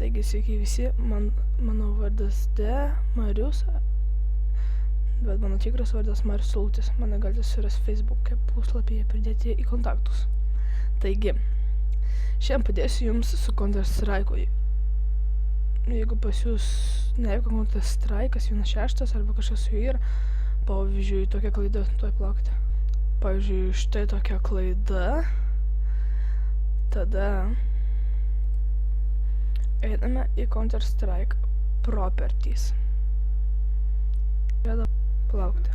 Taigi sveiki visi, mano vardas D. Marius, bet mano tikras vardas Marius Sultis. Mane galite surasti Facebook'e puslapyje pridėti į kontaktus. Taigi, šiandien padėsiu jums su Counter-Strike'u. Jeigu pas jūs neveikia Counter-Strike'as 1.6 arba kažkas su juo yra, pavyzdžiui, tokia klaida, tuoj plaukite. Pavyzdžiui, štai tokia klaida, tada einame į Counter-Strike Properties. Vėda plaukti.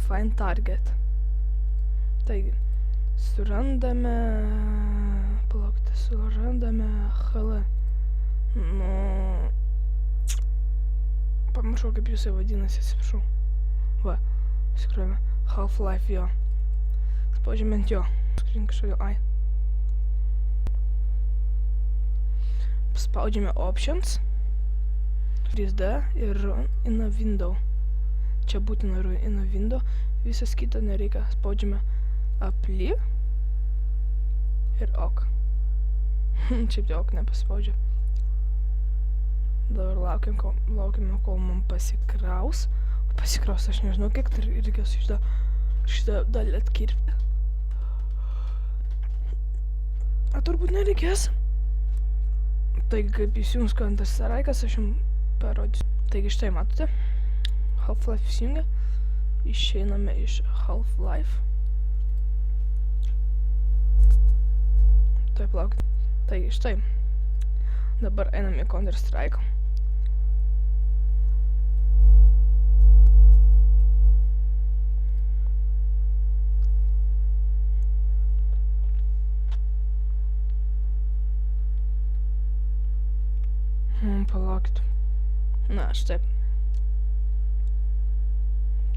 Find Target. Taigi, surandame HL. Pamiršau, kaip jūs vadinasi, atsiprašau. Va, įsikrovėme. Half-Life jo. Spaudžiame ant jo. Skrin kažkokio ai. Spaudžiame Options, 3D ir in a window. Čia būtina in a window, visas kita nereikia. Spaudžiame Apply ir OK. Šiaip tai OK nepaspaudžia. Dabar laukime, kol man pasikraus. Pasikraus, aš nežinau, kiek tai reikės šitą dalį atkirpti. Turbūt nereikės. Taigi, kaip įsijungs Counter-Strike'as, aš jums parodysiu. Taigi, štai matote, Half-Life įsijungia, išeiname iš Half-Life. Tuoj plaukite. Taigi, štai, dabar einame į Counter-Strike. Palaukit. Na, štai.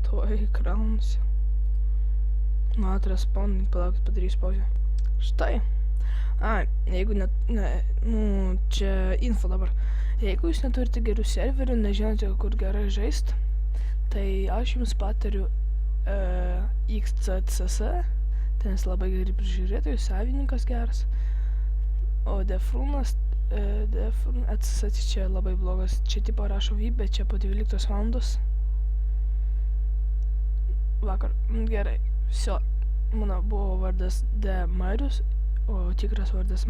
Tuoj kraunasi. Na, atrespawnai, palaukit, padarysiu pauzę. Štai. Jeigu čia info dabar. Jeigu jūs neturite gerų serverių, nežinote, kur gerai žaist, tai aš jums patariu XCCS, ten jis labai gerai prižiūrėtojų, savininkas geras, o Defrunas atsisati čia labai blogas. Čia tipo rašo VIP, bet čia po 12 valandos vakar. Gerai, viso. Mano buvo vardas D. Marius, o tikras vardas